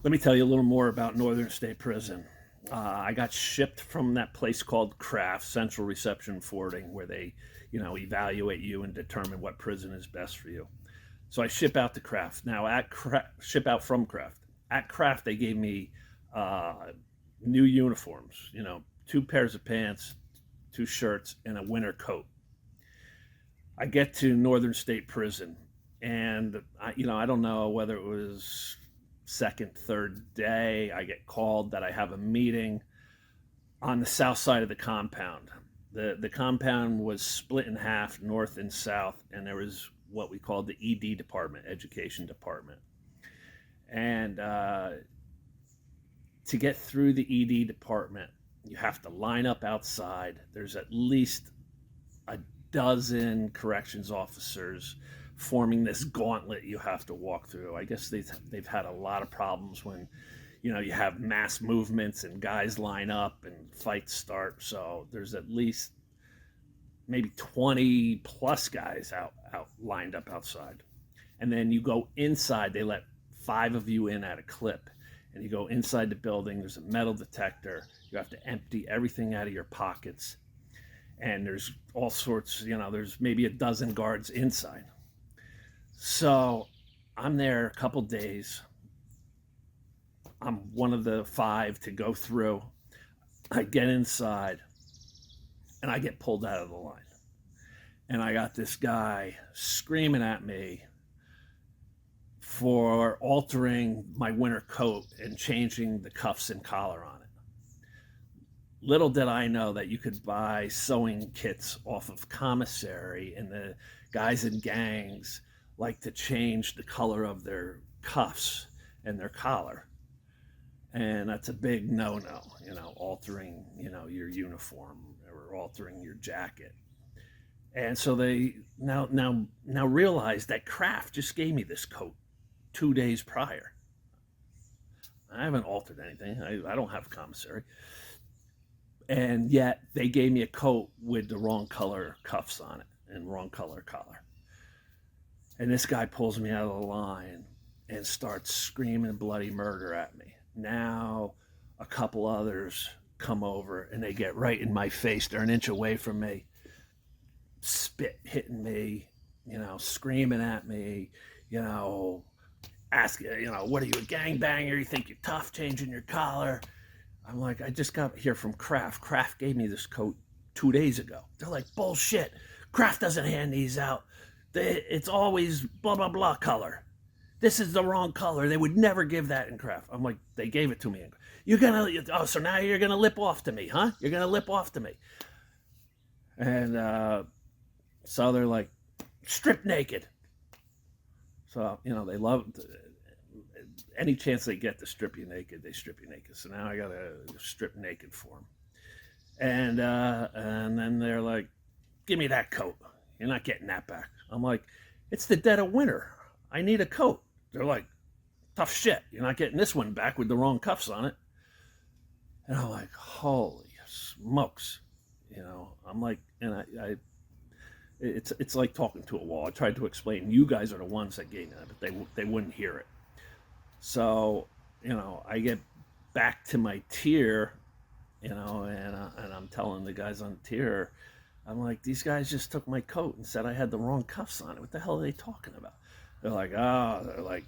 Let me tell you a little more about Northern State Prison. I got shipped from that place called CRAFT, Central Reception Forwarding, where they, evaluate you and determine what prison is best for you. So I ship out to CRAFT. Now ship out from CRAFT. At CRAFT, they gave me new uniforms. Two pairs of pants, two shirts, and a winter coat. I get to Northern State Prison, and I don't know whether it was second, third day, I get called that I have a meeting on the south side of the compound. The compound was split in half, north and south, and there was what we called the ED department, education department. And to get through the ED department, you have to line up outside. There's at least a dozen corrections officers forming this gauntlet you have to walk through. I guess they've had a lot of problems when you have mass movements and guys line up and fights start. So there's at least maybe 20 plus guys out lined up outside. And then you go inside. They let 5 of you in at a clip. And you go inside the building. There's a metal detector. You have to empty everything out of your pockets. And there's all sorts, there's maybe a dozen guards inside. So I'm there a couple days. I'm one of the 5 to go through. I get inside and I get pulled out of the line. And I got this guy screaming at me for altering my winter coat and changing the cuffs and collar on it. Little did I know that you could buy sewing kits off of commissary, and the guys in gangs like to change the color of their cuffs and their collar. And that's a big no-no, altering, your uniform or altering your jacket. And so they now realize that Kraft just gave me this coat 2 days prior. I haven't altered anything. I don't have commissary. And yet they gave me a coat with the wrong color cuffs on it and wrong color collar. And this guy pulls me out of the line and starts screaming bloody murder at me. Now a couple others come over and they get right in my face. They're an inch away from me, spit hitting me, screaming at me, asking, what are you, a gangbanger? You think you're tough changing your collar? I'm like, I just got here from Kraft. Kraft gave me this coat 2 days ago. They're like, bullshit. Kraft doesn't hand these out. It's always blah, blah, blah color. This is the wrong color. They would never give that in Kraft. I'm like, they gave it to me. So now you're going to lip off to me, huh? You're going to lip off to me. And so they're like, strip naked. So, they love any chance they get to strip you naked, they strip you naked. So now I got to strip naked for them. And then they're like, give me that coat. You're not getting that back. I'm like, it's the dead of winter. I need a coat. They're like, tough shit. You're not getting this one back with the wrong cuffs on it. And I'm like, holy smokes. I'm like, and it's like talking to a wall. I tried to explain, you guys are the ones that gave me that, but they wouldn't hear it. So, I get back to my tier, and I'm telling the guys on the tier, I'm like, these guys just took my coat and said I had the wrong cuffs on it. What the hell are they talking about? They're like,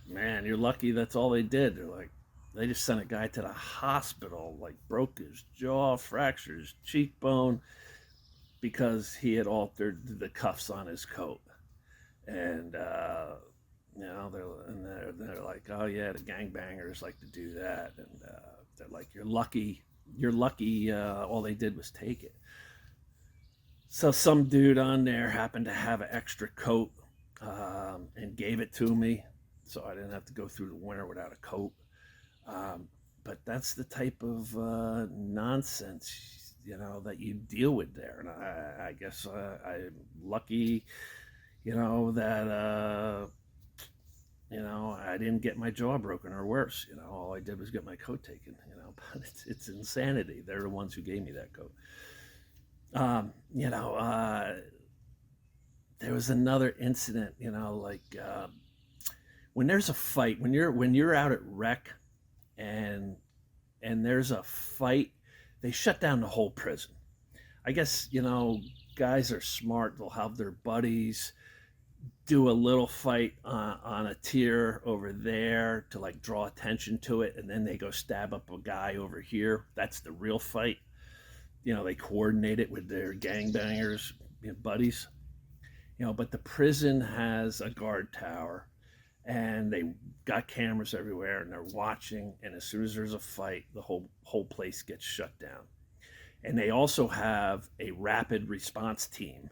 man, you're lucky that's all they did. They're like, they just sent a guy to the hospital, like broke his jaw, fractured his cheekbone because he had altered the cuffs on his coat. And, they're like, oh yeah, the gangbangers like to do that. And they're like, you're lucky, all they did was take it. So some dude on there happened to have an extra coat and gave it to me, so I didn't have to go through the winter without a coat. But that's the type of nonsense, that you deal with there. And I guess I'm lucky, that I didn't get my jaw broken or worse. All I did was get my coat taken. But it's insanity. They're the ones who gave me that coat. There was another incident, when there's a fight, when you're out at rec and there's a fight. They shut down the whole prison. I guess, guys are smart. They'll have their buddies do a little fight on a tier over there to like draw attention to it, and then they go stab up a guy over here. That's the real fight. They coordinate it with their gangbangers, buddies. But the prison has a guard tower, and they got cameras everywhere, and they're watching. And as soon as there's a fight, the whole place gets shut down. And they also have a rapid response team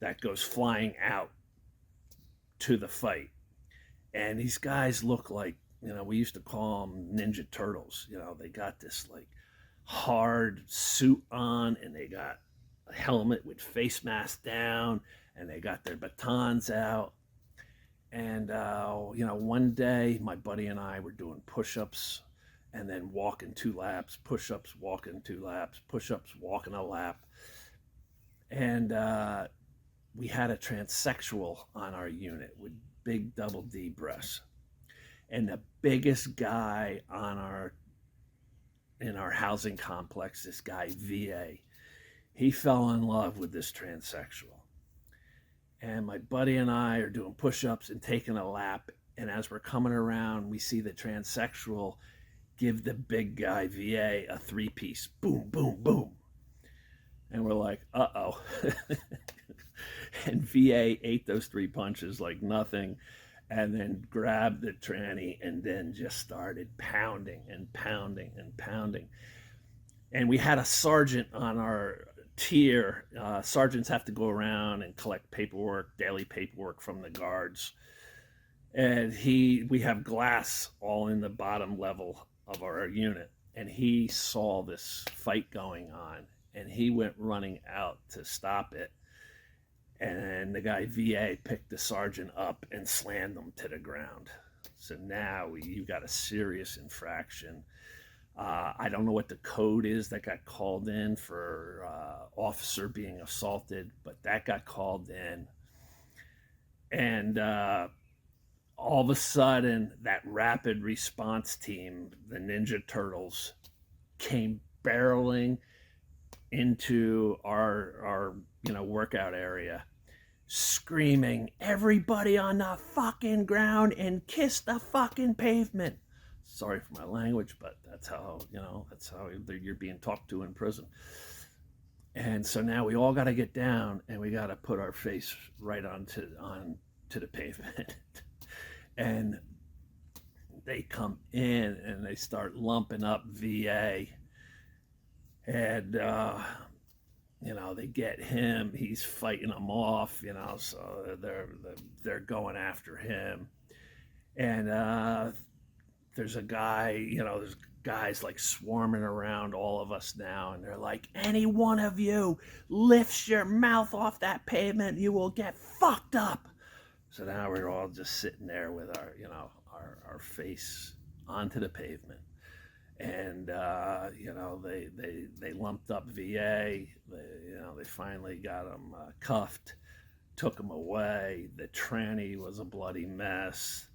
that goes flying out to the fight. And these guys look like, we used to call them Ninja Turtles. They got this like hard suit on, and they got a helmet with face mask down, and they got their batons out. And, one day my buddy and I were doing push-ups and then walking 2 laps, push-ups, walking 2 laps, push-ups, walking a lap. And we had a transsexual on our unit with big double D breasts. And the biggest guy in our housing complex, this guy, VA, he fell in love with this transsexual. And my buddy and I are doing push-ups and taking a lap. And as we're coming around, we see the transsexual give the big guy VA a 3-piece. Boom, boom, boom. And we're like, uh-oh. And VA ate those 3 punches like nothing, and then grabbed the tranny and then just started pounding and pounding and pounding. And we had a sergeant on our tier. Sergeants have to go around and collect paperwork, daily paperwork from the guards. And we have glass all in the bottom level of our unit. And he saw this fight going on, and he went running out to stop it. And the guy VA picked the sergeant up and slammed him to the ground. So now you got a serious infraction. I don't know what the code is that got called in for officer being assaulted, but that got called in. And all of a sudden, that rapid response team, the Ninja Turtles, came barreling into our workout area, screaming, "Everybody on the fucking ground and kiss the fucking pavement." Sorry for my language, but that's how you're being talked to in prison. And so now we all got to get down, and we got to put our face right onto the pavement. And they come in and they start lumping up VA. And they get him. He's fighting them off. So they're going after him. And there's a guy. There's guys like swarming around all of us now, and they're like, "Any one of you lifts your mouth off that pavement, you will get fucked up." So now we're all just sitting there with our face onto the pavement. And they lumped up VA. They finally got him cuffed, took him away. The tranny was a bloody mess.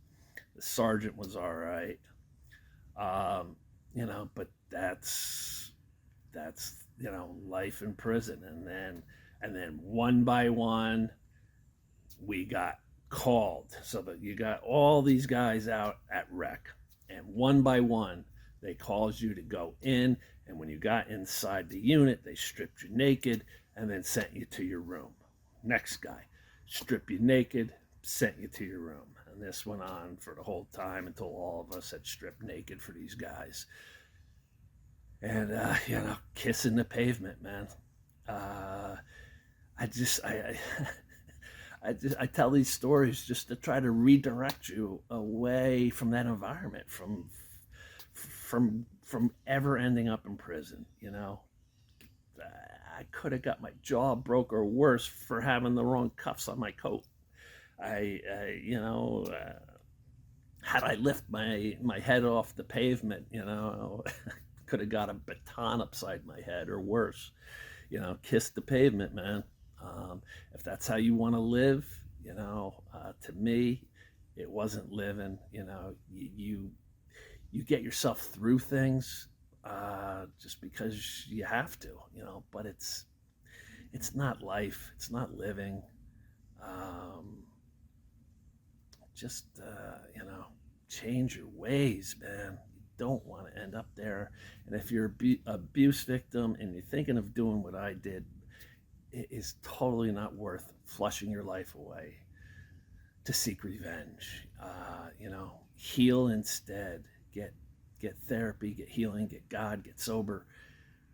The sergeant was all right. But that's life in prison. And then one by one, we got called. So that you got all these guys out at rec, and one by one, they called you to go in, and when you got inside the unit, they stripped you naked and then sent you to your room. Next guy, strip you naked, sent you to your room. And this went on for the whole time until all of us had stripped naked for these guys. And, kissing the pavement, man. I tell these stories just to try to redirect you away from that environment, from ever ending up in prison. I could have got my jaw broke or worse for having the wrong cuffs on my coat. Had I lift my head off the pavement, could have got a baton upside my head or worse. Kiss the pavement, man. If that's how you want to live, to me, it wasn't living. you get yourself through things just because you have to, but it's not life. It's not living. Um, just, change your ways, man. You don't want to end up there. And if you're abuse victim and you're thinking of doing what I did, it is totally not worth flushing your life away to seek revenge. Heal instead. Get therapy, get healing, get God, get sober,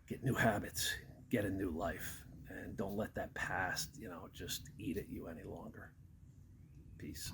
get new habits, get a new life. And don't let that past, just eat at you any longer. Peace.